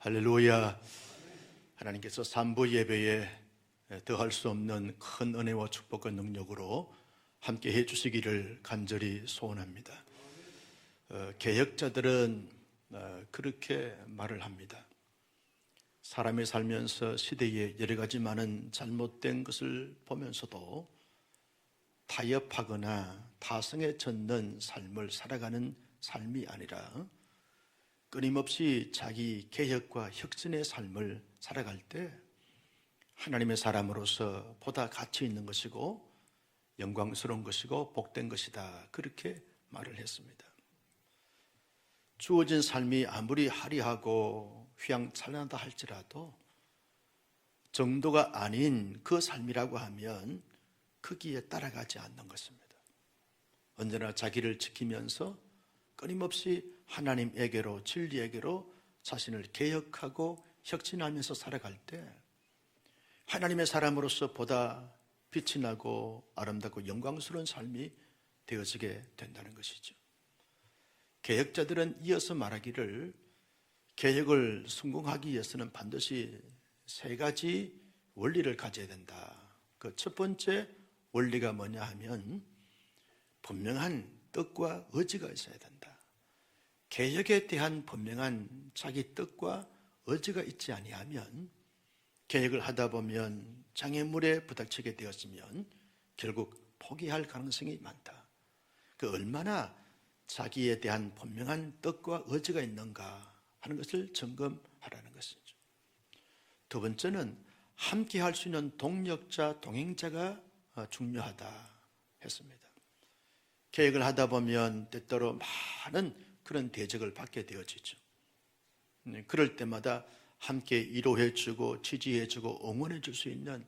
할렐루야. 하나님께서 삼부 예배에 더할 수 없는 큰 은혜와 축복과 능력으로 함께 해주시기를 간절히 소원합니다. 개혁자들은 그렇게 말을 합니다. 사람이 살면서 시대에 여러 가지 많은 잘못된 것을 보면서도 타협하거나 타성에 젖는 삶을 살아가는 삶이 아니라 끊임없이 자기 개혁과 혁신의 삶을 살아갈 때 하나님의 사람으로서 보다 가치 있는 것이고 영광스러운 것이고 복된 것이다, 그렇게 말을 했습니다. 주어진 삶이 아무리 화려하고 휘황찬란하다 할지라도 정도가 아닌 그 삶이라고 하면 거기에 따라가지 않는 것입니다. 언제나 자기를 지키면서 끊임없이 하나님에게로, 진리에게로 자신을 개혁하고 혁신하면서 살아갈 때 하나님의 사람으로서 보다 빛이 나고 아름답고 영광스러운 삶이 되어지게 된다는 것이죠. 개혁자들은 이어서 말하기를 개혁을 성공하기 위해서는 반드시 세 가지 원리를 가져야 된다. 그 첫 번째 원리가 뭐냐 하면 분명한 뜻과 의지가 있어야 된다. 개혁에 대한 분명한 자기 뜻과 의지가 있지 아니하면 개혁을 하다 보면 장애물에 부닥치게 되었으면 결국 포기할 가능성이 많다. 그 얼마나 자기에 대한 분명한 뜻과 의지가 있는가 하는 것을 점검하라는 것이죠. 두 번째는 함께 할 수 있는 동력자, 동행자가 중요하다 했습니다. 개혁을 하다 보면 때때로 많은 그런 대적을 받게 되어지죠. 그럴 때마다 함께 위로해주고 지지해주고 응원해줄 수 있는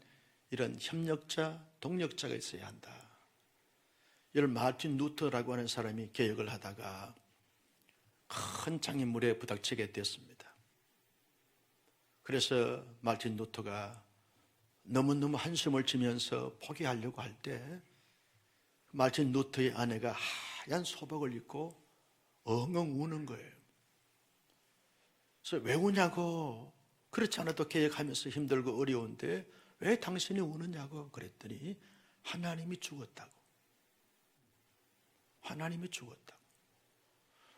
이런 협력자, 동력자가 있어야 한다. 이런 마틴 루터라고 하는 사람이 개혁을 하다가 큰 장애물에 부닥치게 됐습니다. 그래서 마틴 루터가 너무너무 한숨을 쉬면서 포기하려고 할 때 마틴 루터의 아내가 하얀 소복을 입고 엉엉 우는 거예요. 그래서 왜 우냐고, 그렇지 않아도 개혁하면서 힘들고 어려운데 왜 당신이 우느냐고 그랬더니 하나님이 죽었다고. 하나님이 죽었다고.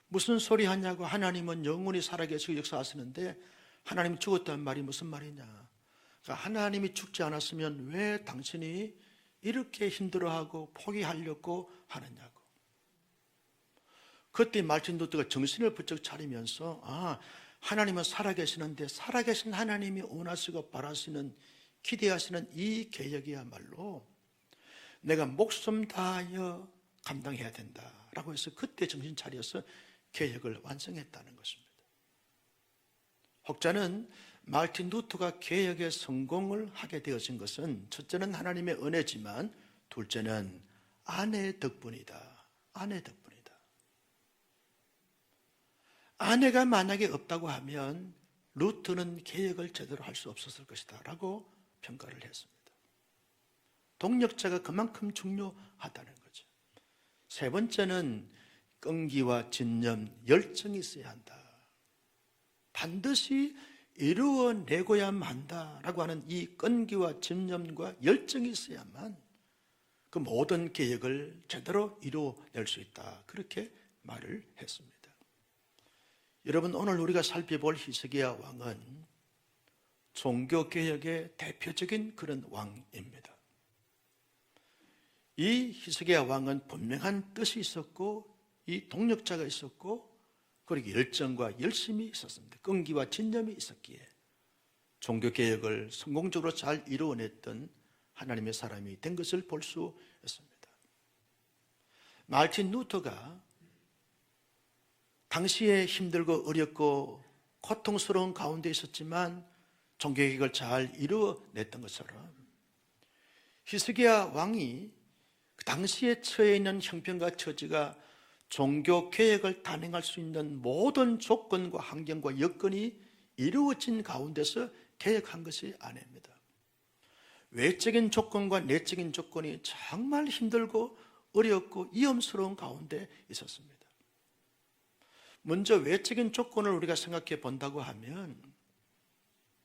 무슨 소리 하냐고. 하나님은 영원히 살아계시고 역사하시는데 하나님이 죽었다는 말이 무슨 말이냐. 그러니까 하나님이 죽지 않았으면 왜 당신이 이렇게 힘들어하고 포기하려고 하느냐고. 그때 마틴 루터가 정신을 부쩍 차리면서 하나님은 살아계시는데 살아계신 하나님이 원하시고 바라시는, 기대하시는 이 개혁이야말로 내가 목숨 다하여 감당해야 된다라고 해서 그때 정신 차려서 개혁을 완성했다는 것입니다. 혹자는 마틴 루터가 개혁에 성공을 하게 되어진 것은 첫째는 하나님의 은혜지만 둘째는 아내의 덕분이다. 아내 덕분. 아내가 만약에 없다고 하면 루터는 개혁을 제대로 할 수 없었을 것이다 라고 평가를 했습니다. 동력자가 그만큼 중요하다는 거죠. 세 번째는 끈기와 진념, 열정이 있어야 한다. 반드시 이루어내고야만 한다라고 하는 이 끈기와 진념과 열정이 있어야만 그 모든 개혁을 제대로 이루어낼 수 있다, 그렇게 말을 했습니다. 여러분, 오늘 우리가 살펴볼 히스기야 왕은 종교개혁의 대표적인 그런 왕입니다. 이 히스기야 왕은 분명한 뜻이 있었고 이 동력자가 있었고 그리고 열정과 열심이 있었습니다. 끈기와 진념이 있었기에 종교개혁을 성공적으로 잘 이루어냈던 하나님의 사람이 된 것을 볼 수 있습니다. 마틴 루터가 당시에 힘들고 어렵고 고통스러운 가운데 있었지만 종교개혁을 잘 이루어냈던 것처럼 히스기야 왕이 그 당시에 처해 있는 형편과 처지가 종교개혁을 단행할 수 있는 모든 조건과 환경과 여건이 이루어진 가운데서 개혁한 것이 아닙니다. 외적인 조건과 내적인 조건이 정말 힘들고 어렵고 위험스러운 가운데 있었습니다. 먼저 외적인 조건을 우리가 생각해 본다고 하면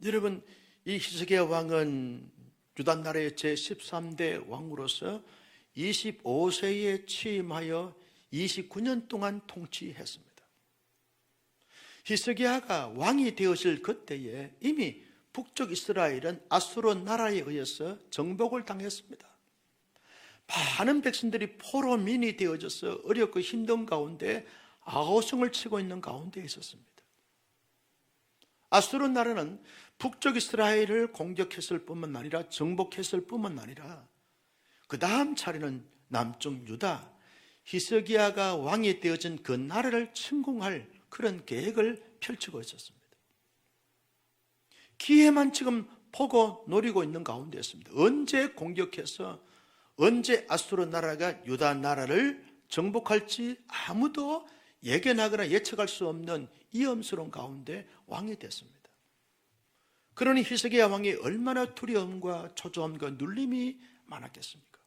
여러분, 이 히스기야 왕은 유다 나라의 제13대 왕으로서 25세에 취임하여 29년 동안 통치했습니다. 히스기야가 왕이 되었을 그때에 이미 북쪽 이스라엘은 아수르 나라에 의해서 정복을 당했습니다. 많은 백성들이 포로민이 되어져서 어렵고 힘든 가운데 아우성을 치고 있는 가운데 있었습니다. 아수르 나라는 북쪽 이스라엘을 공격했을 뿐만 아니라 정복했을 뿐만 아니라 그 다음 차례는 남쪽 유다, 히스기야가 왕이 되어진 그 나라를 침공할 그런 계획을 펼치고 있었습니다. 기회만 지금 보고 노리고 있는 가운데였습니다. 언제 공격해서 언제 아수르 나라가 유다 나라를 정복할지 아무도 예견하거나 예측할 수 없는 위험스러운 가운데 왕이 됐습니다. 그러니 히스기야 왕이 얼마나 두려움과 초조함과 눌림이 많았겠습니까?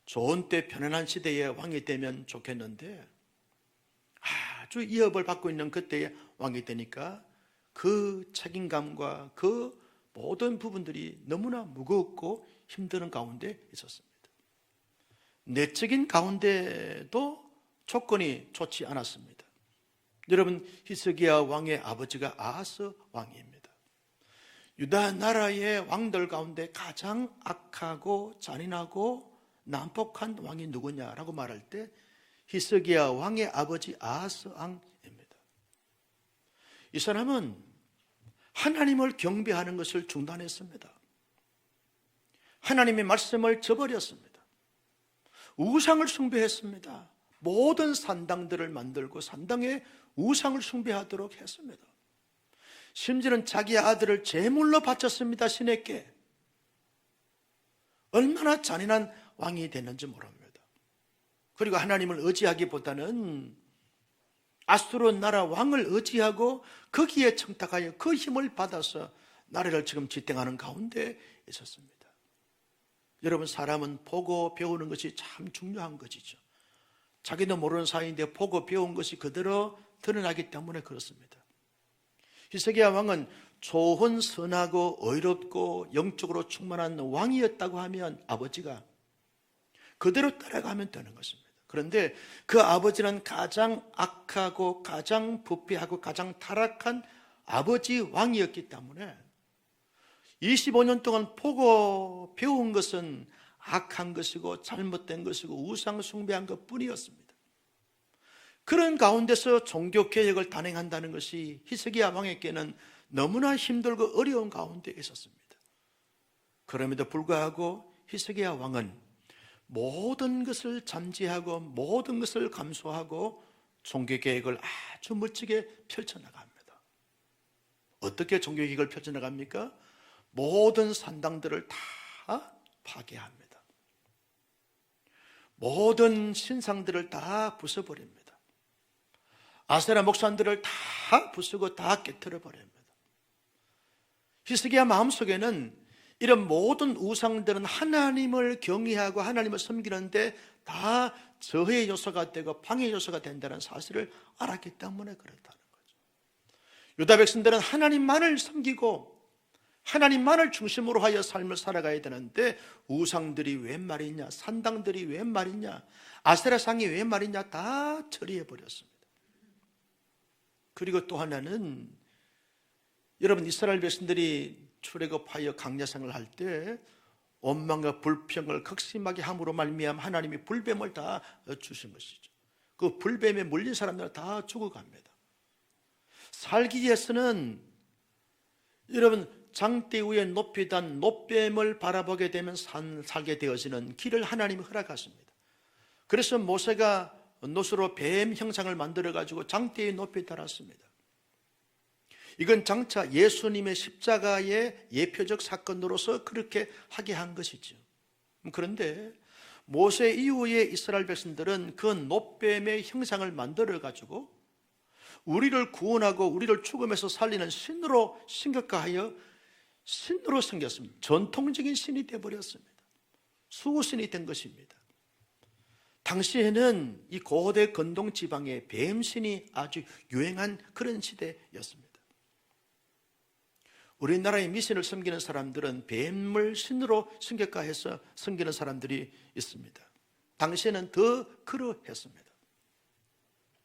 좋은 때 편안한 시대에 왕이 되면 좋겠는데 아주 위협을 받고 있는 그때에 왕이 되니까 그 책임감과 그 모든 부분들이 너무나 무겁고 힘드는 가운데 있었습니다. 내적인 가운데도 조건이 좋지 않았습니다. 여러분, 히스기야 왕의 아버지가 아하스 왕입니다. 유다 나라의 왕들 가운데 가장 악하고 잔인하고 난폭한 왕이 누구냐라고 말할 때 히스기야 왕의 아버지 아하스 왕입니다. 이 사람은 하나님을 경배하는 것을 중단했습니다. 하나님의 말씀을 저버렸습니다. 우상을 숭배했습니다. 모든 산당들을 만들고 산당에 우상을 숭배하도록 했습니다. 심지어는 자기 아들을 제물로 바쳤습니다. 신에게. 얼마나 잔인한 왕이 됐는지 모릅니다. 그리고 하나님을 의지하기보다는 아수르 나라 왕을 의지하고 거기에 청탁하여 그 힘을 받아서 나라를 지금 지탱하는 가운데 있었습니다. 여러분, 사람은 보고 배우는 것이 참 중요한 것이죠. 자기도 모르는 사이인데 보고 배운 것이 그대로 드러나기 때문에 그렇습니다. 히스기야 왕은 좋은 선하고 의롭고 영적으로 충만한 왕이었다고 하면 아버지가 그대로 따라가면 되는 것입니다. 그런데 그 아버지는 가장 악하고 가장 부패하고 가장 타락한 아버지 왕이었기 때문에 25년 동안 보고 배운 것은 악한 것이고 잘못된 것이고 우상 숭배한 것뿐이었습니다. 그런 가운데서 종교개혁을 단행한다는 것이 히스기야 왕에게는 너무나 힘들고 어려운 가운데 있었습니다. 그럼에도 불구하고 히스기야 왕은 모든 것을 잠재하고 모든 것을 감수하고 종교개혁을 아주 멋지게 펼쳐나갑니다. 어떻게 종교개혁을 펼쳐나갑니까? 모든 산당들을 다 파괴합니다. 모든 신상들을 다 부숴버립니다. 아세라 목산들을 다 부수고 다 깨트려버립니다. 히스기야 마음속에는 이런 모든 우상들은 하나님을 경외하고 하나님을 섬기는데 다 저해 요소가 되고 방해 요소가 된다는 사실을 알았기 때문에 그렇다는 거죠. 유다 백성들은 하나님만을 섬기고 하나님만을 중심으로 하여 삶을 살아가야 되는데 우상들이 웬 말이냐, 산당들이 웬 말이냐, 아세라상이 웬 말이냐 다 처리해버렸습니다. 그리고 또 하나는 여러분, 이스라엘 백성들이 출애굽하여 강야 생활을 할 때 원망과 불평을 극심하게 함으로 말미암아 하나님이 불뱀을 다 주신 것이죠. 그 불뱀에 물린 사람들은 다 죽어갑니다. 살기 위해서는 여러분, 장대 위에 높이 단 높뱀을 바라보게 되면 살게 되어지는 길을 하나님이 허락하십니다. 그래서 모세가 놋으로 뱀 형상을 만들어 가지고 장대에 높이 달았습니다. 이건 장차 예수님의 십자가의 예표적 사건으로서 그렇게 하게 한 것이죠. 그런데 모세 이후에 이스라엘 백성들은 그 놋뱀의 형상을 만들어 가지고 우리를 구원하고 우리를 죽음에서 살리는 신으로 생각하여 신으로 생겼습니다. 전통적인 신이 되어버렸습니다. 수호신이 된 것입니다. 당시에는 이 고대 건동 지방에 뱀신이 아주 유행한 그런 시대였습니다. 우리나라의 미신을 섬기는 사람들은 뱀을 신으로 신격화해서 섬기는 사람들이 있습니다. 당시에는 더 그러했습니다.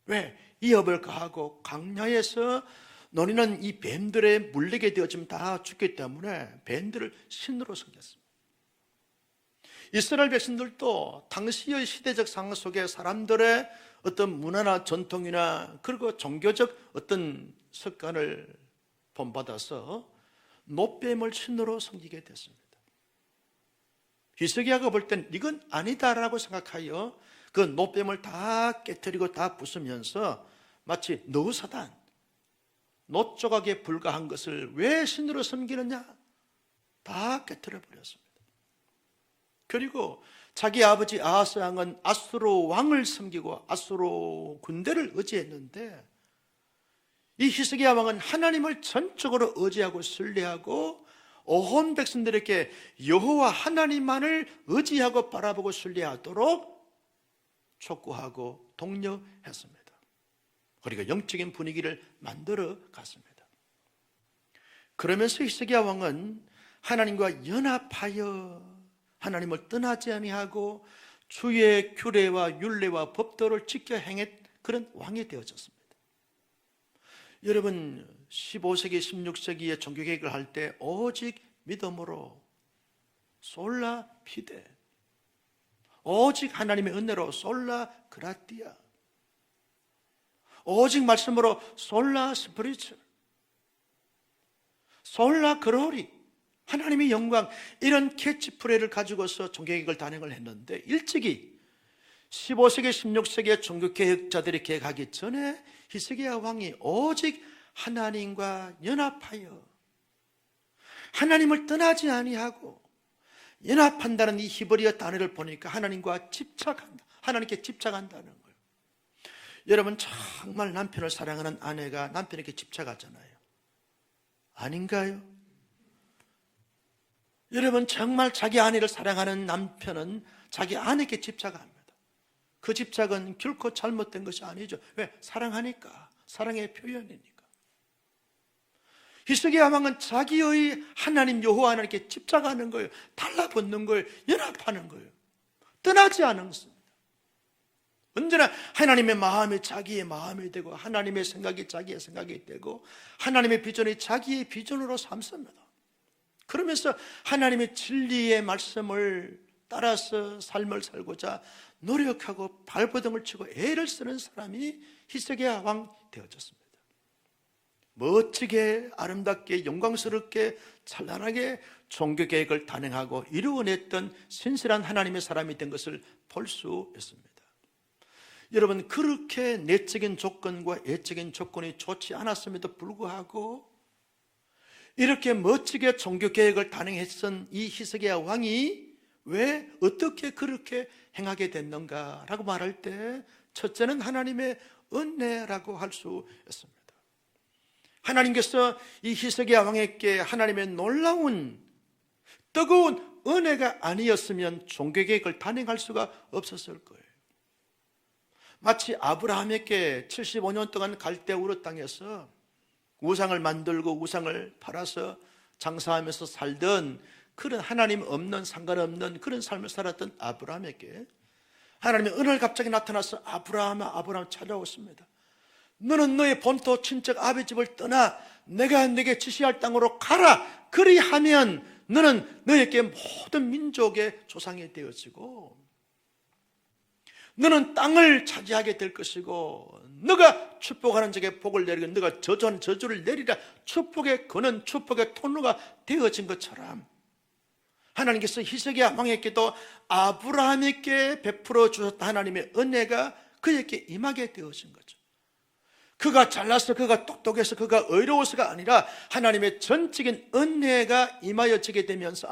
왜? 이업을 가하고 강야에서 너희는 이 뱀들에 물리게 되어지면 다 죽기 때문에 뱀들을 신으로 섬겼습니다. 이스라엘 백성들도 당시의 시대적 상황 속에 사람들의 어떤 문화나 전통이나 그리고 종교적 어떤 습관을 본받아서 노뱀을 신으로 섬기게 됐습니다. 히스기야가 볼 땐 이건 아니다라고 생각하여 그 노뱀을 다 깨뜨리고 다 부수면서 마치 너사단, 노 조각에 불과한 것을 왜 신으로 섬기느냐? 다 깨뜨려 버렸습니다. 그리고 자기 아버지 아하스 왕은 아수르 왕을 섬기고 아수르 군대를 의지했는데 이 히스기야 왕은 하나님을 전적으로 의지하고 신뢰하고 온 백성들에게 여호와 하나님만을 의지하고 바라보고 신뢰하도록 촉구하고 독려했습니다. 그리고 영적인 분위기를 만들어 갔습니다. 그러면서 히스기야 왕은 하나님과 연합하여 하나님을 떠나지 아니하고 주의 규례와 율례와 법도를 지켜 행했 그런 왕이 되어졌습니다. 여러분 15세기 16세기에 종교개혁을 할 때 오직 믿음으로 솔라 피데, 오직 하나님의 은혜로 솔라 그라티아, 오직 말씀으로 솔라 스피리추, 솔라 그로리, 하나님의 영광, 이런 캐치프레이를 가지고서 종교개혁을 단행을 했는데 일찍이 15세기 16세기의 종교개혁자들이 개혁하기 전에 히스기야 왕이 오직 하나님과 연합하여 하나님을 떠나지 아니하고 연합한다는 이 히브리어 단어를 보니까 하나님과 집착한다, 하나님께 집착한다는 거예요. 여러분 정말 남편을 사랑하는 아내가 남편에게 집착하잖아요. 아닌가요? 여러분 정말 자기 아내를 사랑하는 남편은 자기 아내에게 집착합니다. 그 집착은 결코 잘못된 것이 아니죠. 왜? 사랑하니까, 사랑의 표현이니까. 히스기야 왕은 자기의 하나님 여호와 하나님께 집착하는 거예요. 달라붙는 거예요. 연합하는 거예요. 떠나지 않습니다. 언제나 하나님의 마음이 자기의 마음이 되고 하나님의 생각이 자기의 생각이 되고 하나님의 비전이 자기의 비전으로 삼습니다. 그러면서 하나님의 진리의 말씀을 따라서 삶을 살고자 노력하고 발버둥을 치고 애를 쓰는 사람이 히스기야 왕 되어졌습니다. 멋지게 아름답게 영광스럽게 찬란하게 종교개혁을 단행하고 이루어냈던 신실한 하나님의 사람이 된 것을 볼 수 있습니다. 여러분 그렇게 내적인 조건과 외적인 조건이 좋지 않았음에도 불구하고 이렇게 멋지게 종교개혁을 단행했던 이 히스기야 왕이 왜 어떻게 그렇게 행하게 됐는가라고 말할 때 첫째는 하나님의 은혜라고 할 수 있습니다. 하나님께서 이 히스기야 왕에게 하나님의 놀라운 뜨거운 은혜가 아니었으면 종교개혁을 단행할 수가 없었을 거예요. 마치 아브라함에게 75년 동안 갈대 우르 땅에서 우상을 만들고 우상을 팔아서 장사하면서 살던 그런 하나님 없는 상관없는 그런 삶을 살았던 아브라함에게 하나님의 은혜가 갑자기 나타나서 아브라함아 아브라함 찾아왔습니다. 너는 너의 본토 친척 아비 집을 떠나 내가 네게 지시할 땅으로 가라. 그리하면 너는 너에게 모든 민족의 조상이 되어지고 너는 땅을 차지하게 될 것이고 너가 축복하는 자에게 복을 내리고 너가 저주하는 저주를 내리라. 축복의 근원 축복의 통로가 되어진 것처럼 하나님께서 히스기야 왕에게도 아브라함에게 베풀어 주셨다 하나님의 은혜가 그에게 임하게 되어진 거죠. 그가 잘나서 그가 똑똑해서 그가 의로워서가 아니라 하나님의 전적인 은혜가 임하여지게 되면서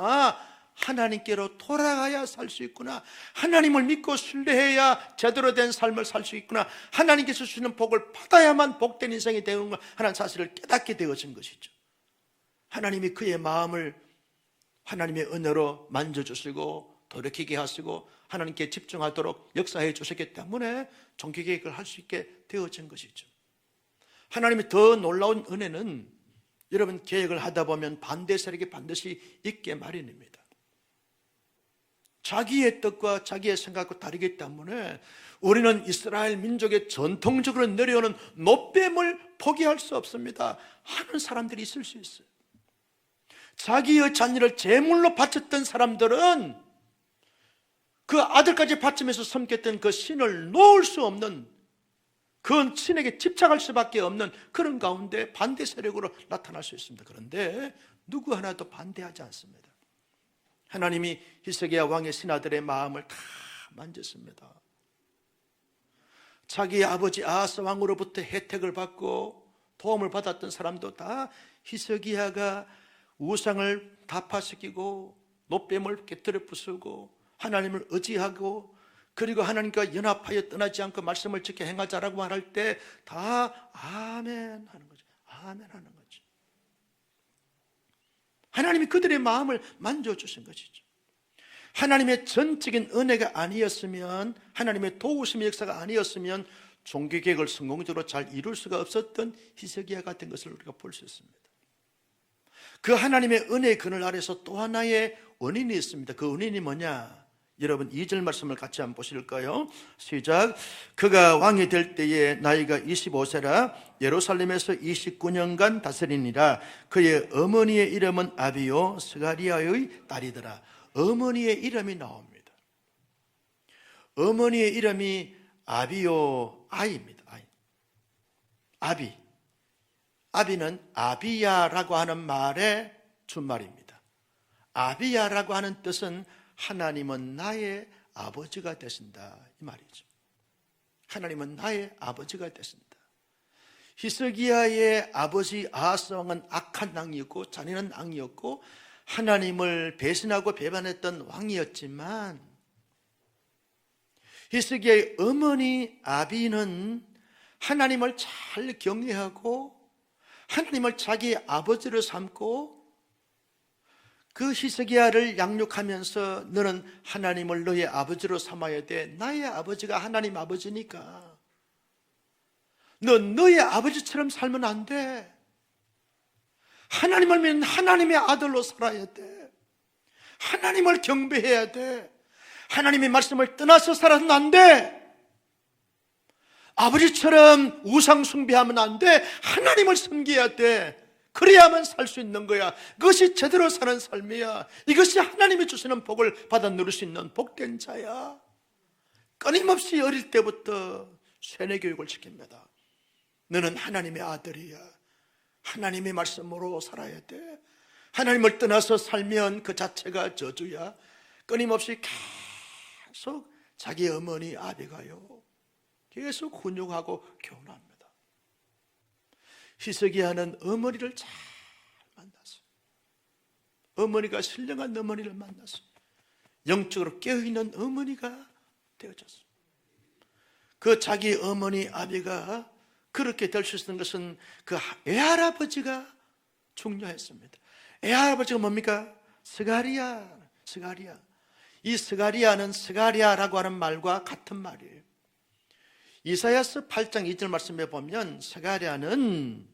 하나님께로 돌아가야 살 수 있구나, 하나님을 믿고 신뢰해야 제대로 된 삶을 살 수 있구나, 하나님께서 주시는 복을 받아야만 복된 인생이 되는구나 하는 사실을 깨닫게 되어진 것이죠. 하나님이 그의 마음을 하나님의 은혜로 만져주시고 돌이키게 하시고 하나님께 집중하도록 역사해 주셨기 때문에 종교개혁을 할 수 있게 되어진 것이죠. 하나님의 더 놀라운 은혜는 여러분, 계획을 하다 보면 반대 세력이 반드시 있게 마련입니다. 자기의 뜻과 자기의 생각과 다르기 때문에 우리는 이스라엘 민족의 전통적으로 내려오는 노뱀을 포기할 수 없습니다 하는 사람들이 있을 수 있어요. 자기의 자녀를 제물로 바쳤던 사람들은 그 아들까지 바치면서 섬겼던 그 신을 놓을 수 없는, 그 신에게 집착할 수밖에 없는 그런 가운데 반대 세력으로 나타날 수 있습니다. 그런데 누구 하나도 반대하지 않습니다. 하나님이 히스기야 왕의 신하들의 마음을 다 만졌습니다. 자기의 아버지 아하스 왕으로부터 혜택을 받고 도움을 받았던 사람도 다 히스기야가 우상을 타파시키고 노뱀을 깨뜨려 부수고 하나님을 의지하고 그리고 하나님과 연합하여 떠나지 않고 말씀을 지켜 행하자라고 말할 때 다 아멘 하는 거죠. 아멘 하는 거죠. 하나님이 그들의 마음을 만져주신 것이죠. 하나님의 전적인 은혜가 아니었으면, 하나님의 도우심의 역사가 아니었으면 종교개혁을 성공적으로 잘 이룰 수가 없었던 히스기야 같은 것을 우리가 볼 수 있습니다. 그 하나님의 은혜의 그늘 아래서 또 하나의 원인이 있습니다. 그 원인이 뭐냐? 여러분 2절 말씀을 같이 한번 보실까요? 시작. 그가 왕이 될 때에 나이가 25세라 예루살렘에서 29년간 다스리니라. 그의 어머니의 이름은 아비요 스가리아의 딸이더라. 어머니의 이름이 나옵니다. 어머니의 이름이 아비요 아이입니다. 아비. 아비는 아비야라고 하는 말의 준말입니다. 아비야라고 하는 뜻은 하나님은 나의 아버지가 되신다, 이 말이죠. 하나님은 나의 아버지가 되신다. 히스기야의 아버지 아하스 왕은 악한 왕이었고 잔인한 왕이었고 하나님을 배신하고 배반했던 왕이었지만 히스기야의 어머니 아비는 하나님을 잘 경외하고 하나님을 자기의 아버지로 삼고 그 히스기야를 양육하면서 너는 하나님을 너의 아버지로 삼아야 돼. 나의 아버지가 하나님 아버지니까 너의 아버지처럼 살면 안 돼. 하나님을 믿는 하나님의 아들로 살아야 돼. 하나님을 경배해야 돼. 하나님의 말씀을 떠나서 살아서는 안 돼. 아버지처럼 우상 숭배하면 안 돼. 하나님을 섬겨야 돼. 그래야만 살 수 있는 거야. 그것이 제대로 사는 삶이야. 이것이 하나님이 주시는 복을 받아 누릴 수 있는 복된 자야. 끊임없이 어릴 때부터 세뇌 교육을 시킵니다. 너는 하나님의 아들이야. 하나님의 말씀으로 살아야 돼. 하나님을 떠나서 살면 그 자체가 저주야. 끊임없이 계속 자기 어머니 아비가요 계속 훈육하고 교훈합니다. 히스기야는 어머니를 잘 만났어요. 어머니가 신령한 어머니를 만났어요. 영적으로 깨어있는 어머니가 되어졌어요. 그 자기 어머니 아비가 그렇게 될 수 있는 것은 그 애할아버지가 중요했습니다. 애할아버지가 뭡니까? 스가리야. 이 스가리야는 스가리아라고 하는 말과 같은 말이에요. 이사야서 8장 2절 말씀에 보면 스가랴는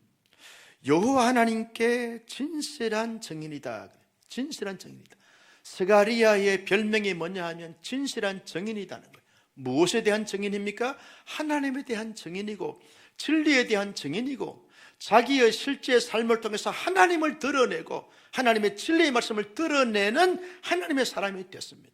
여호와 하나님께 진실한 증인이다. 진실한 증인이다. 스가리야의 별명이 뭐냐 하면 진실한 증인이라는 거예요. 무엇에 대한 증인입니까? 하나님에 대한 증인이고 진리에 대한 증인이고 자기의 실제 삶을 통해서 하나님을 드러내고 하나님의 진리의 말씀을 드러내는 하나님의 사람이 됐습니다.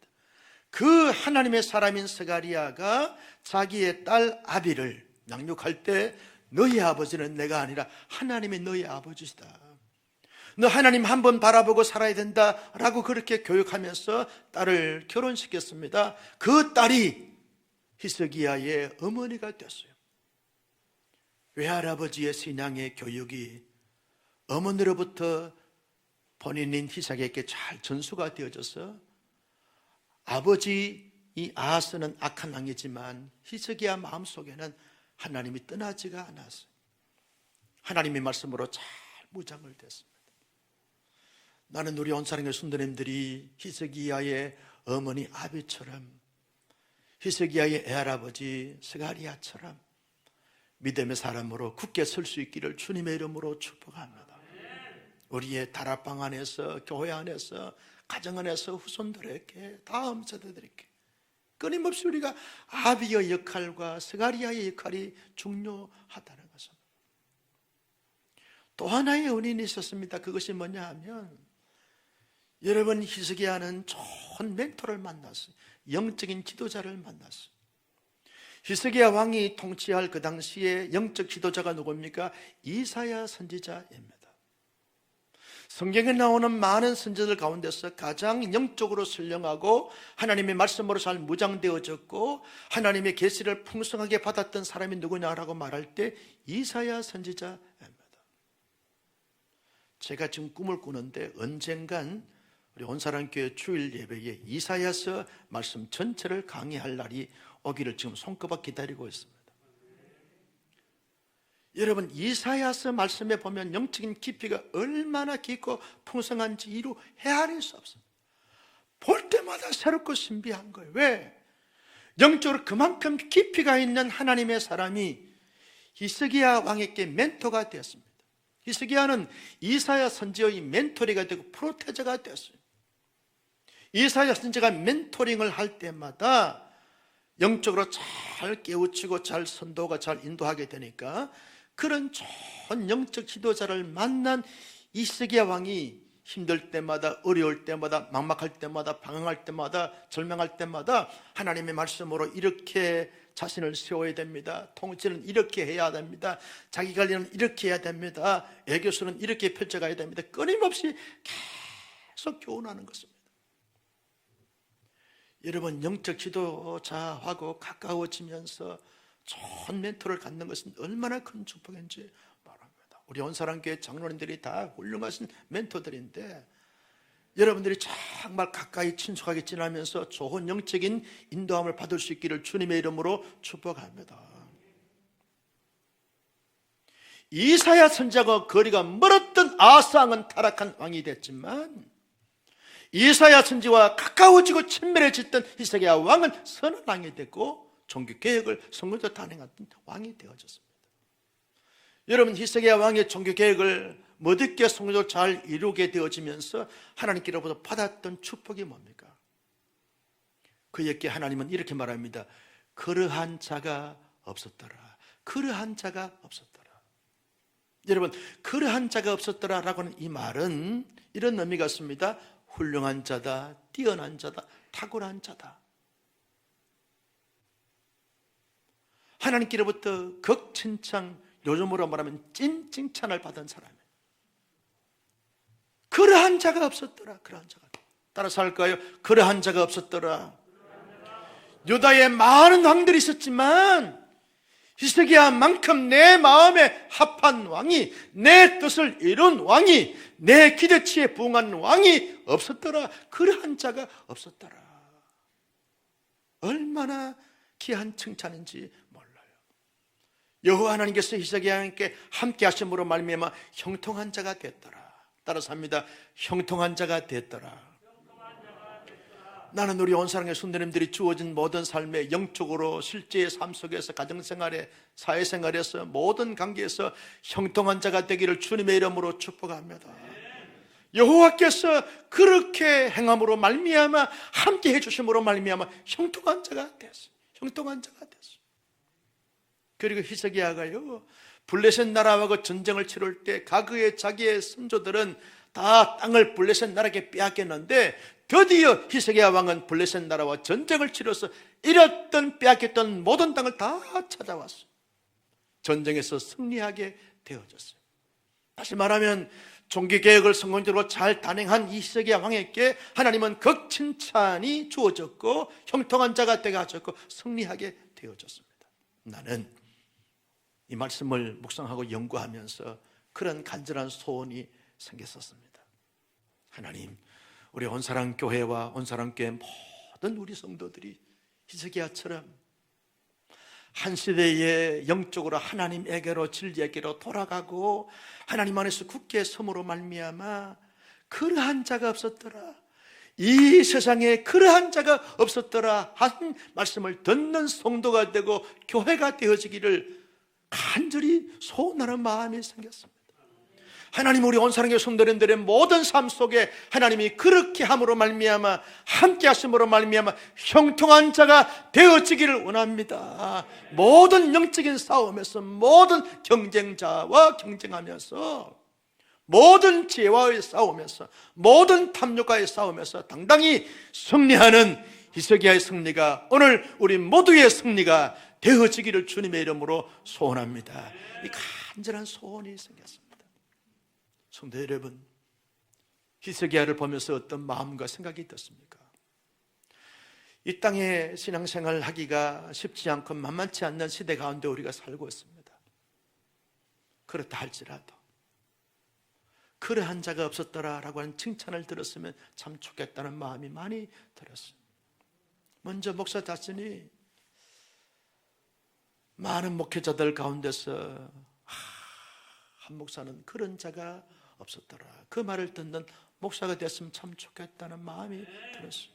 그 하나님의 사람인 스가리야가 자기의 딸 아비를 양육할 때 너희 아버지는 내가 아니라 하나님이 너희 아버지시다. 너 하나님 한번 바라보고 살아야 된다라고 그렇게 교육하면서 딸을 결혼시켰습니다. 그 딸이 히스기야의 어머니가 됐어요. 외할아버지의 신앙의 교육이 어머니로부터 본인인 히스기야에게 잘 전수가 되어져서 아버지 이 아하스는 악한 왕이지만 히스기야 마음속에는 하나님이 떠나지가 않았어요. 하나님의 말씀으로 잘 무장을 됐습니다. 나는 우리 온사랑의 순도님들이 히스기야의 어머니 아비처럼 히스기야의 애할아버지 스가리야처럼 믿음의 사람으로 굳게 설 수 있기를 주님의 이름으로 축복합니다. 우리의 다락방 안에서, 교회 안에서, 가정 안에서 후손들에게, 다음 세대들에게 끊임없이 우리가 아비의 역할과 스가리아의 역할이 중요하다는 것입니다. 또 하나의 은인이 있었습니다. 그것이 뭐냐 하면, 여러분, 히스기야는 좋은 멘토를 만났어요. 영적인 지도자를 만났어요. 히스기야 왕이 통치할 그 당시에 영적 지도자가 누굽니까? 이사야 선지자입니다. 성경에 나오는 많은 선지자들 가운데서 가장 영적으로 선량하고 하나님의 말씀으로 잘 무장되어졌고 하나님의 계시를 풍성하게 받았던 사람이 누구냐라고 말할 때 이사야 선지자입니다. 제가 지금 꿈을 꾸는데 언젠간 우리 온사랑교회 주일 예배에 이사야서 말씀 전체를 강의할 날이 오기를 지금 손꼽아 기다리고 있습니다. 여러분, 이사야서 말씀에 보면 영적인 깊이가 얼마나 깊고 풍성한지 이루 헤아릴 수 없습니다. 볼 때마다 새롭고 신비한 거예요. 왜? 영적으로 그만큼 깊이가 있는 하나님의 사람이 히스기야 왕에게 멘토가 되었습니다. 히스기야는 이사야 선지자의 멘토리가 되고 프로테저가 되었어요. 이사야 선지자가 멘토링을 할 때마다 영적으로 잘 깨우치고 잘 선도가 잘 인도하게 되니까 그런 좋은 영적 지도자를 만난 히스기야 왕이 힘들 때마다, 어려울 때마다, 막막할 때마다, 방황할 때마다, 절망할 때마다 하나님의 말씀으로 이렇게 자신을 세워야 됩니다. 통치는 이렇게 해야 됩니다. 자기 관리는 이렇게 해야 됩니다. 애교수는 이렇게 펼쳐가야 됩니다. 끊임없이 계속 교훈하는 것입니다. 여러분, 영적 지도자하고 가까워지면서 좋은 멘토를 갖는 것은 얼마나 큰 축복인지 말합니다. 우리 온사랑교회 장로님들이 다 훌륭하신 멘토들인데 여러분들이 정말 가까이 친숙하게 지나면서 좋은 영적인 인도함을 받을 수 있기를 주님의 이름으로 축복합니다. 이사야 선지자와 거리가 멀었던 아하스왕은 타락한 왕이 됐지만 이사야 선지자와 가까워지고 친밀해졌던 히스기야 왕은 선한 왕이 됐고 종교개혁을 성공적으로 단행했던 왕이 되어졌습니다. 여러분, 히스기야 왕의 종교개혁을 멋있게 성공적으로 잘 이루게 되어지면서 하나님께로부터 받았던 축복이 뭡니까? 그에게 하나님은 이렇게 말합니다. 그러한 자가 없었더라. 그러한 자가 없었더라. 여러분, 그러한 자가 없었더라라고는 이 말은 이런 의미가 있습니다. 훌륭한 자다, 뛰어난 자다, 탁월한 자다. 하나님께로부터 극칭찬, 요즘으로 말하면 찐칭찬을 받은 사람이에요. 그러한 자가 없었더라. 그러한 자가. 따라서 할까요? 그러한 자가 없었더라. 유다에 많은 왕들이 있었지만 히스기야만큼 내 마음에 합한 왕이, 내 뜻을 이룬 왕이, 내 기대치에 부응한 왕이 없었더라. 그러한 자가 없었더라. 얼마나 귀한 칭찬인지 몰라요. 여호와 하나님께서 히스기야에게 함께 하심으로 말미암아 형통한 자가 됐더라. 따라서 합니다. 형통한 자가 됐더라. 나는 우리 온사랑의 손님들이 주어진 모든 삶의 영적으로 실제의 삶 속에서, 가정생활에, 사회생활에서, 모든 관계에서 형통한 자가 되기를 주님의 이름으로 축복합니다. 여호와께서 그렇게 행함으로 말미암아, 함께 해주심으로 말미암아 형통한 자가 됐어요. 형통한 자가 됐어요. 그리고 히스기야가요, 블레셋 나라하고 전쟁을 치를 때 가그의 자기의 선조들은 다 땅을 블레셋 나라에게 빼앗겼는데 드디어 히스기야 왕은 블레셋 나라와 전쟁을 치러서 잃었던, 빼앗겼던 모든 땅을 다 찾아왔어요. 전쟁에서 승리하게 되어졌어요. 다시 말하면 종교개혁을 성공적으로 잘 단행한 히스기야 왕에게 하나님은 극칭찬이 주어졌고 형통한 자가 되게 하셨고 승리하게 되어졌습니다. 나는 이 말씀을 묵상하고 연구하면서 그런 간절한 소원이 생겼었습니다. 하나님, 우리 온사랑교회와 온사랑교회 모든 우리 성도들이 히스기야처럼 한 시대에 영적으로 하나님에게로, 진리에게로 돌아가고 하나님 안에서 굳게 섬으로 말미암아 그러한 자가 없었더라, 이 세상에 그러한 자가 없었더라 한 말씀을 듣는 성도가 되고 교회가 되어지기를 간절히 소원하는 마음이 생겼습니다. 하나님 우리 온사랑교회 성도님들의 모든 삶 속에 하나님이 그렇게 함으로 말미암아 함께 하심으로 말미암아 형통한 자가 되어지기를 원합니다. 모든 영적인 싸움에서 모든 경쟁자와 경쟁하면서 모든 죄와의 싸움에서 모든 탐욕과의 싸움에서 당당히 승리하는 히스기야의 승리가 오늘 우리 모두의 승리가 되어지기를 주님의 이름으로 소원합니다. 이 간절한 소원이 생겼습니다. 성도 여러분, 히스기야를 보면서 어떤 마음과 생각이 떴습니까? 이 땅에 신앙생활을 하기가 쉽지 않고 만만치 않는 시대 가운데 우리가 살고 있습니다. 그렇다 할지라도 그러한 자가 없었더라라고 하는 칭찬을 들었으면 참 좋겠다는 마음이 많이 들었어요. 먼저 목사 자신이 많은 목회자들 가운데서 한 목사는 그런 자가 없었더라, 그 말을 듣는 목사가 됐으면 참 좋겠다는 마음이 들었어요.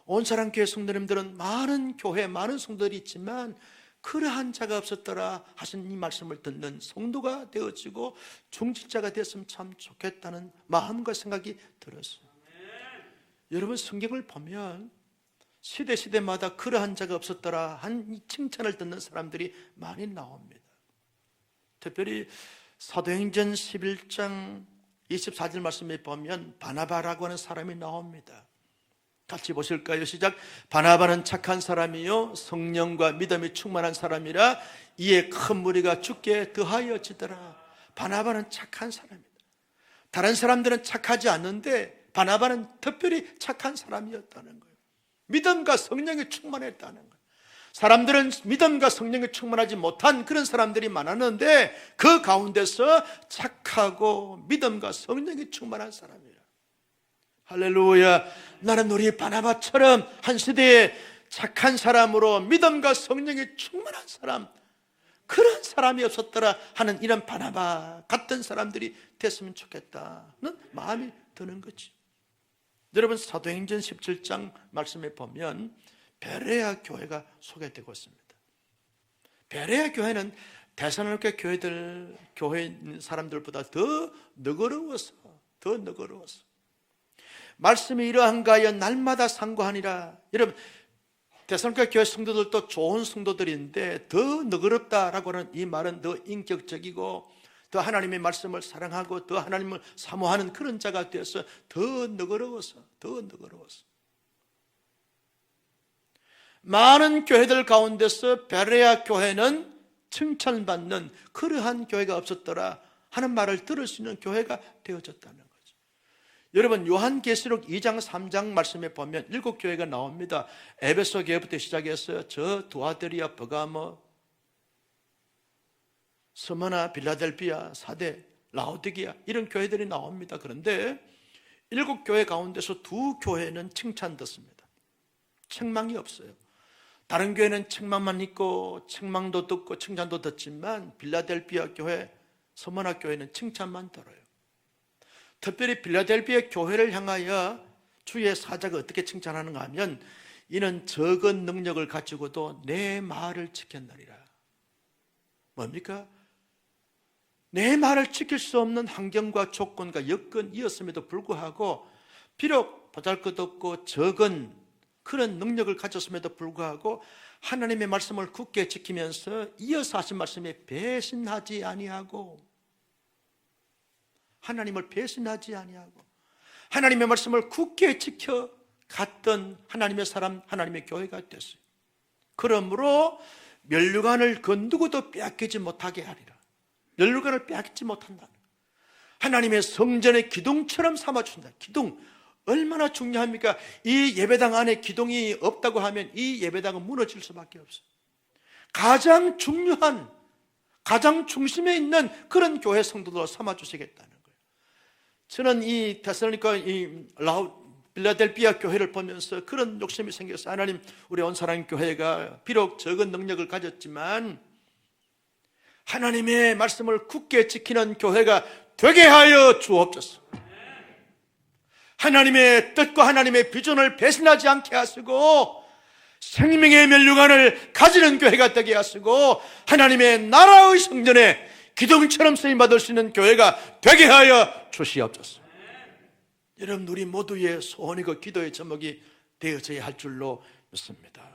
온사랑교회 성도님들은 많은 교회, 많은 성도들이 있지만 그러한 자가 없었더라 하신 이 말씀을 듣는 성도가 되어지고 중직자가 됐으면 참 좋겠다는 마음과 생각이 들었어요. 여러분, 성경을 보면 시대마다 그러한 자가 없었더라 한 이 칭찬을 듣는 사람들이 많이 나옵니다. 특별히 사도행전 11장 24절 말씀에 보면 바나바라고 하는 사람이 나옵니다. 같이 보실까요? 시작. 바나바는 착한 사람이요 성령과 믿음이 충만한 사람이라 이에 큰 무리가 주께 더하여지더라. 바나바는 착한 사람이다. 다른 사람들은 착하지 않는데 바나바는 특별히 착한 사람이었다는 거예요. 믿음과 성령이 충만했다는 거예요. 사람들은 믿음과 성령이 충만하지 못한 그런 사람들이 많았는데 그 가운데서 착하고 믿음과 성령이 충만한 사람이라. 할렐루야. 나는 우리 바나바처럼 한 시대에 착한 사람으로 믿음과 성령이 충만한 사람, 그런 사람이 없었더라 하는 이런 바나바 같은 사람들이 됐으면 좋겠다는 마음이 드는 거지. 여러분, 사도행전 17장 말씀에 보면 베레아 교회가 소개되고 있습니다. 베레아 교회는 데살로니가 교회 사람들보다 더 너그러워서 말씀이 이러한가 하여 날마다 상고하니라. 여러분, 데살로니가 교회 성도들도 좋은 성도들인데 더 너그럽다라고 하는 이 말은 더 인격적이고 더 하나님의 말씀을 사랑하고 더 하나님을 사모하는 그런 자가 되어서 더 너그러워서 많은 교회들 가운데서 베레아 교회는 칭찬받는 그러한 교회가 없었더라 하는 말을 들을 수 있는 교회가 되어졌다는 거죠. 여러분, 요한계시록 2장 3장 말씀에 보면 7교회가 나옵니다. 에베소 교회부터 시작해서 저 두아데리아, 버가모, 스무나, 빌라델비아, 사대, 라오디게아 이런 교회들이 나옵니다. 그런데 7교회 가운데서 2교회는 칭찬 듣습니다. 책망이 없어요. 다른 교회는 책망만 있고 책망도 듣고 칭찬도 듣지만 빌라델비아 교회, 서머나 교회는 칭찬만 들어요. 특별히 빌라델비아 교회를 향하여 주의 사자가 어떻게 칭찬하는가 하면 이는 적은 능력을 가지고도 내 말을 지켰느니라. 뭡니까? 내 말을 지킬 수 없는 환경과 조건과 여건이었음에도 불구하고 비록 보잘것없고 적은 그런 능력을 가졌음에도 불구하고 하나님의 말씀을 굳게 지키면서 이어서 하신 말씀에 배신하지 아니하고 하나님을 배신하지 아니하고 하나님의 말씀을 굳게 지켜 갔던 하나님의 사람, 하나님의 교회가 됐어요. 그러므로 면류관을 그 누구도 빼앗기지 못하게 하리라. 면류관을 빼앗기지 못한다. 하나님의 성전의 기둥처럼 삼아준다. 기둥 얼마나 중요합니까? 이 예배당 안에 기둥이 없다고 하면 이 예배당은 무너질 수밖에 없어요. 가장 중요한, 가장 중심에 있는 그런 교회 성도들로 삼아주시겠다는 거예요. 저는 이 데살로니가 빌라델비아 교회를 보면서 그런 욕심이 생겼어요. 하나님, 우리 온사랑 교회가 비록 적은 능력을 가졌지만 하나님의 말씀을 굳게 지키는 교회가 되게 하여 주옵소서. 하나님의 뜻과 하나님의 비전을 배신하지 않게 하시고 생명의 면류관을 가지는 교회가 되게 하시고 하나님의 나라의 성전에 기둥처럼 쓰임받을 수 있는 교회가 되게 하여 주시옵소서. 여러분, 우리 모두의 소원이고 기도의 제목이 되어져야 할 줄로 믿습니다.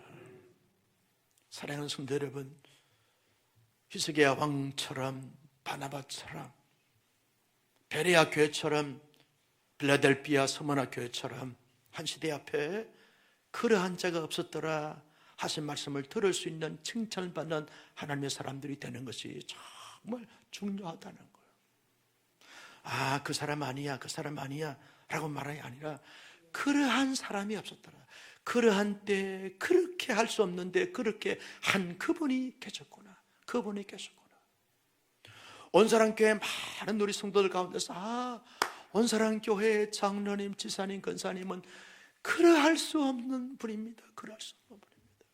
사랑하는 성도 여러분, 히스기야 왕처럼, 바나바처럼, 베레아 교회처럼, 빌라델피아 서머나 교회처럼 한 시대 앞에 그러한 자가 없었더라 하신 말씀을 들을 수 있는 칭찬을 받는 하나님의 사람들이 되는 것이 정말 중요하다는 거예요. 아, 그 사람 아니야, 그 사람 아니야 라고 말하는 게 아니라 그러한 사람이 없었더라. 그러한 때에 그렇게 할 수 없는데 그렇게 한 그분이 계셨구나. 그분이 계셨구나. 온사랑교회 많은 우리 성도들 가운데서 온사랑교회 장로님, 지사님, 권사님은 그러할 수 없는 분입니다. 그러할 수 없는 분입니다.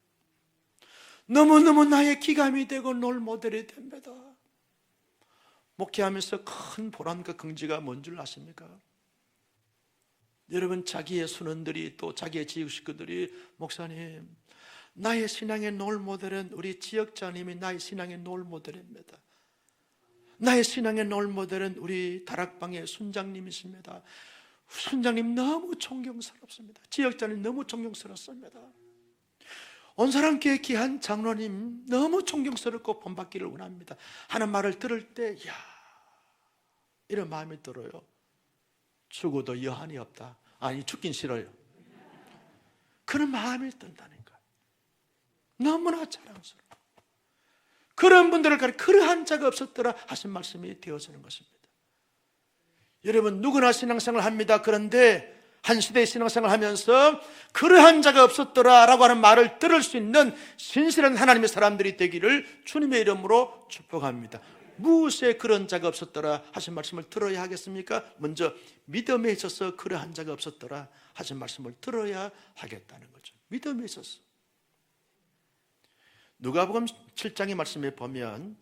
너무너무 나의 기감이 되고 롤 모델이 됩니다. 목회하면서 큰 보람과 긍지가 뭔 줄 아십니까? 여러분, 자기의 순원들이 또 자기의 지역 식구들이 목사님, 나의 신앙의 롤 모델은 우리 지역장님이 나의 신앙의 롤 모델입니다. 나의 신앙의 롤 모델은 우리 다락방의 순장님이십니다. 순장님 너무 존경스럽습니다. 지역장님 너무 존경스럽습니다. 온사랑교회 귀한 장로님 너무 존경스럽고 본받기를 원합니다 하는 말을 들을 때 이런 마음이 들어요. 죽어도 여한이 없다. 아니, 죽긴 싫어요. 그런 마음이 든다니까. 너무나 자랑스러워. 그런 분들을 가리켜 그러한 자가 없었더라 하신 말씀이 되어지는 것입니다. 여러분, 누구나 신앙생활을 합니다. 그런데 한 시대의 신앙생활을 하면서 그러한 자가 없었더라 라고 하는 말을 들을 수 있는 신실한 하나님의 사람들이 되기를 주님의 이름으로 축복합니다. 무엇에 그런 자가 없었더라 하신 말씀을 들어야 하겠습니까? 먼저 믿음에 있어서 그러한 자가 없었더라 하신 말씀을 들어야 하겠다는 거죠. 믿음에 있어서. 누가복음 7장의 말씀에 보면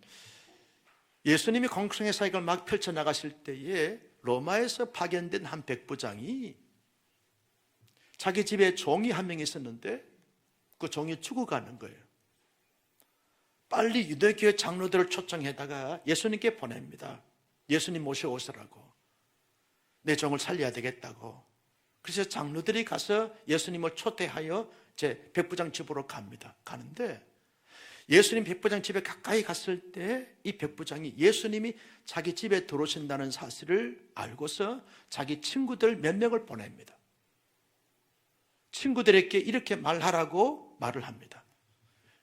예수님이 공생의 사역을 막 펼쳐나가실 때에 로마에서 파견된 한 백부장이 자기 집에 종이 한 명 있었는데 그 종이 죽어가는 거예요. 빨리 유대교회 장로들을 초청해다가 예수님께 보냅니다. 예수님 모셔오시라고. 내 종을 살려야 되겠다고. 그래서 장로들이 가서 예수님을 초대하여 제 백부장 집으로 갑니다. 가는데 예수님 백부장 집에 가까이 갔을 때 이 백부장이 예수님이 자기 집에 들어오신다는 사실을 알고서 자기 친구들 몇 명을 보냅니다. 친구들에게 이렇게 말하라고 말을 합니다.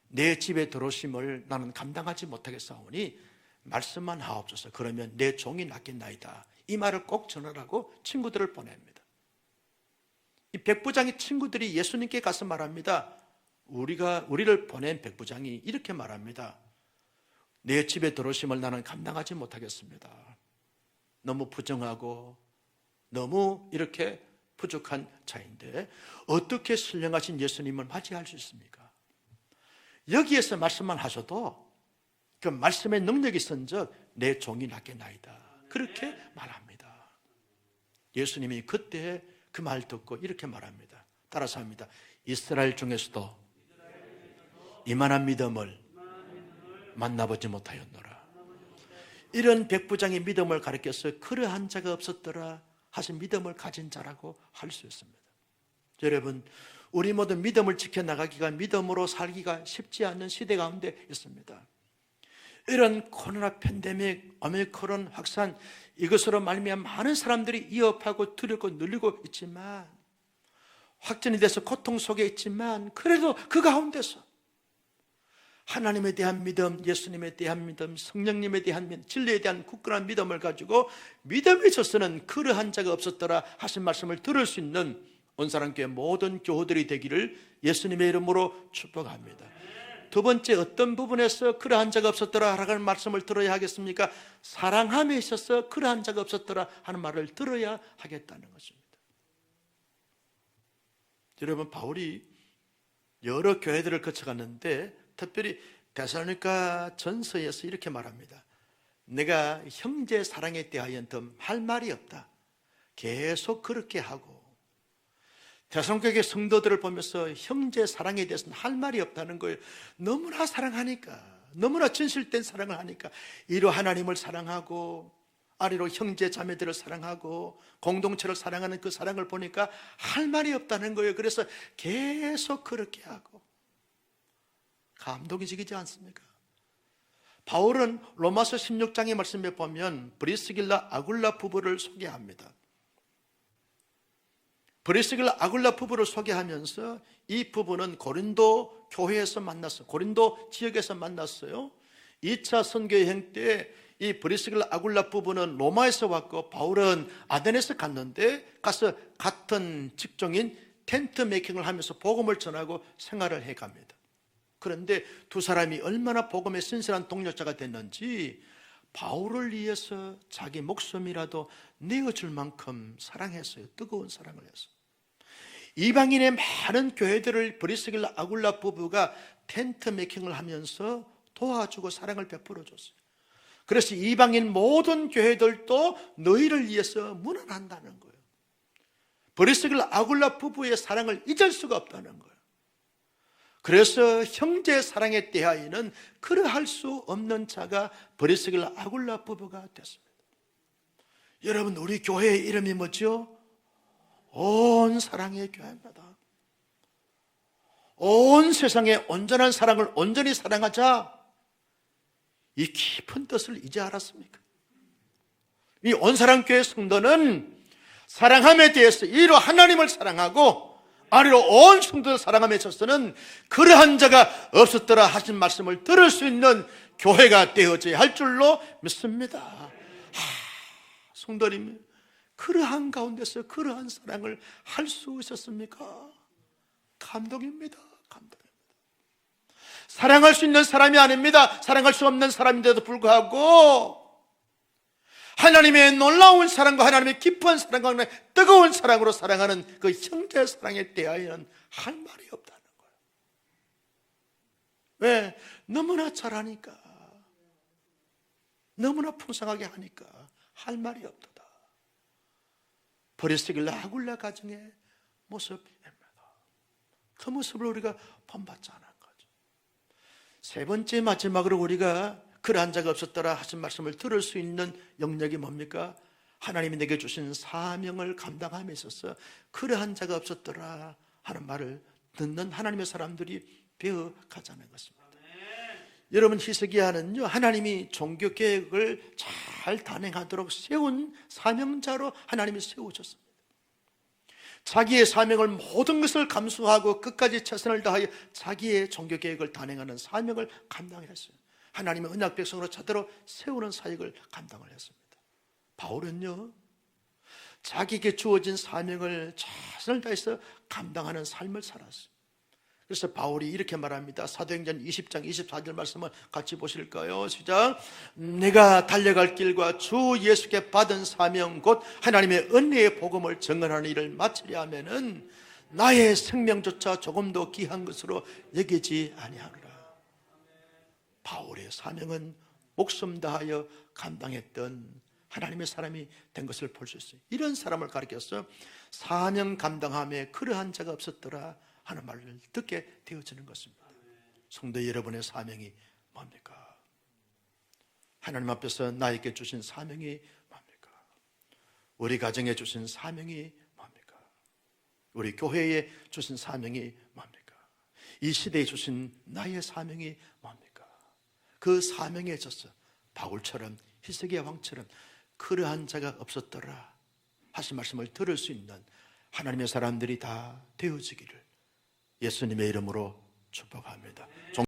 내 집에 들어오심을 나는 감당하지 못하겠사오니 말씀만 하옵소서. 그러면 내 종이 낫겠나이다. 이 말을 꼭 전하라고 친구들을 보냅니다. 이 백부장의 친구들이 예수님께 가서 말합니다. 우리를 보낸 백부장이 이렇게 말합니다. 내 집에 들어오심을 나는 감당하지 못하겠습니다. 너무 부정하고 너무 이렇게 부족한 자인데 어떻게 신령하신 예수님을 맞이할 수 있습니까? 여기에서 말씀만 하셔도 그 말씀의 능력이 있은즉 내 종이 낫겠나이다. 그렇게 말합니다. 예수님이 그때 그 말 듣고 이렇게 말합니다. 따라서 합니다. 이스라엘 중에서도 이만한 믿음을 만나보지 못하였노라. 이런 백부장의 믿음을 가리켜서 그러한 자가 없었더라 하신 믿음을 가진 자라고 할 수 있습니다. 여러분, 우리 모두 믿음을 지켜나가기가, 믿음으로 살기가 쉽지 않는 시대 가운데 있습니다. 이런 코로나 팬데믹, 오미크론 확산, 이것으로 말미암아 많은 사람들이 위협하고 두렵고 눌리고 있지만, 확진이 돼서 고통 속에 있지만, 그래도 그 가운데서 하나님에 대한 믿음, 예수님에 대한 믿음, 성령님에 대한 믿음, 진리에 대한 굳건한 믿음을 가지고 믿음에 있어서는 그러한 자가 없었더라 하신 말씀을 들을 수 있는 온사랑교회 모든 교우들이 되기를 예수님의 이름으로 축복합니다. 두 번째, 어떤 부분에서 그러한 자가 없었더라 하는 말씀을 들어야 하겠습니까? 사랑함에 있어서 그러한 자가 없었더라 하는 말을 들어야 하겠다는 것입니다. 여러분, 바울이 여러 교회들을 거쳐갔는데 특별히 데살로니가 전서에서 이렇게 말합니다. 내가 형제 사랑에 대하여 더 할 말이 없다. 계속 그렇게 하고, 데살로니가 성도들을 보면서 형제 사랑에 대해서는 할 말이 없다는 거예요. 너무나 사랑하니까, 너무나 진실된 사랑을 하니까 이로 하나님을 사랑하고 아래로 형제 자매들을 사랑하고 공동체를 사랑하는 그 사랑을 보니까 할 말이 없다는 거예요. 그래서 계속 그렇게 하고 감동이 지기지 않습니까? 바울은 로마서 16장의 말씀에 보면 브리스길라 아굴라 부부를 소개합니다. 브리스길라 아굴라 부부를 소개하면서 이 부부는 고린도 교회에서 만났어요. 고린도 지역에서 만났어요. 2차 선교여행 때 이 브리스길라 아굴라 부부는 로마에서 왔고 바울은 아덴에서 갔는데 가서 같은 직종인 텐트 메이킹을 하면서 복음을 전하고 생활을 해갑니다. 그런데 두 사람이 얼마나 복음에 신실한 동력자가 됐는지 바울을 위해서 자기 목숨이라도 내어줄 만큼 사랑했어요. 뜨거운 사랑을 했어요. 이방인의 많은 교회들을 브리스길라 아굴라 부부가 텐트 메이킹을 하면서 도와주고 사랑을 베풀어 줬어요. 그래서 이방인 모든 교회들도 너희를 위해서 문안한다는 거예요. 브리스길라 아굴라 부부의 사랑을 잊을 수가 없다는 거예요. 그래서 형제 사랑에 대하여는 그러할 수 없는 자가 브리스길라 아굴라 부부가 됐습니다. 여러분, 우리 교회의 이름이 뭐죠? 온 사랑의 교회입니다. 온 세상에 온전한 사랑을 온전히 사랑하자, 이 깊은 뜻을 이제 알았습니까? 이 온사랑교회 성도는 사랑함에 대해서 이로 하나님을 사랑하고 아래로 온 성도를 사랑함에 있어서는 그러한 자가 없었더라 하신 말씀을 들을 수 있는 교회가 되어져야 할 줄로 믿습니다. 성도님, 그러한 가운데서 그러한 사랑을 할 수 있었습니까? 감동입니다. 감동입니다. 사랑할 수 있는 사람이 아닙니다. 사랑할 수 없는 사람인데도 불구하고 하나님의 놀라운 사랑과 하나님의 깊은 사랑과 하나님의 뜨거운 사랑으로 사랑하는 그 형제 사랑에 대하여는 할 말이 없다는 거예요. 왜? 너무나 잘하니까, 너무나 풍성하게 하니까 할 말이 없도다. 브리스길라 아굴라 가정의 모습입니다. 그 모습을 우리가 본받지 않은 거죠. 세 번째, 마지막으로 우리가 그러한 자가 없었더라 하신 말씀을 들을 수 있는 영역이 뭡니까? 하나님이 내게 주신 사명을 감당함에 있어서 그러한 자가 없었더라 하는 말을 듣는 하나님의 사람들이 배워가자는 것입니다. 여러분, 히스기야는요, 하나님이 종교 계획을 잘 단행하도록 세운 사명자로 하나님이 세우셨습니다. 자기의 사명을 모든 것을 감수하고 끝까지 최선을 다하여 자기의 종교 계획을 단행하는 사명을 감당했어요. 하나님의 언약 백성으로 제대로 세우는 사역을 감당을 했습니다. 바울은요, 자기에게 주어진 사명을 최선을 다해서 감당하는 삶을 살았어요. 그래서 바울이 이렇게 말합니다. 사도행전 20장 24절 말씀을 같이 보실까요? 시작. 내가 달려갈 길과 주 예수께 받은 사명 곧 하나님의 은혜의 복음을 증언하는 일을 마치려 하면은 나의 생명조차 조금도 귀한 것으로 여기지 아니하노라. 바울의 사명은 목숨 다하여 감당했던 하나님의 사람이 된 것을 볼 수 있어요. 이런 사람을 가리켜서 사명 감당함에 그러한 자가 없었더라 하는 말을 듣게 되어지는 것입니다. 성도 여러분의 사명이 뭡니까? 하나님 앞에서 나에게 주신 사명이 뭡니까? 우리 가정에 주신 사명이 뭡니까? 우리 교회에 주신 사명이 뭡니까? 이 시대에 주신 나의 사명이 뭡니까? 그 사명에 있어서 바울처럼 히스기야 왕처럼 그러한 자가 없었더라 하신 말씀을 들을 수 있는 하나님의 사람들이 다 되어지기를 예수님의 이름으로 축복합니다.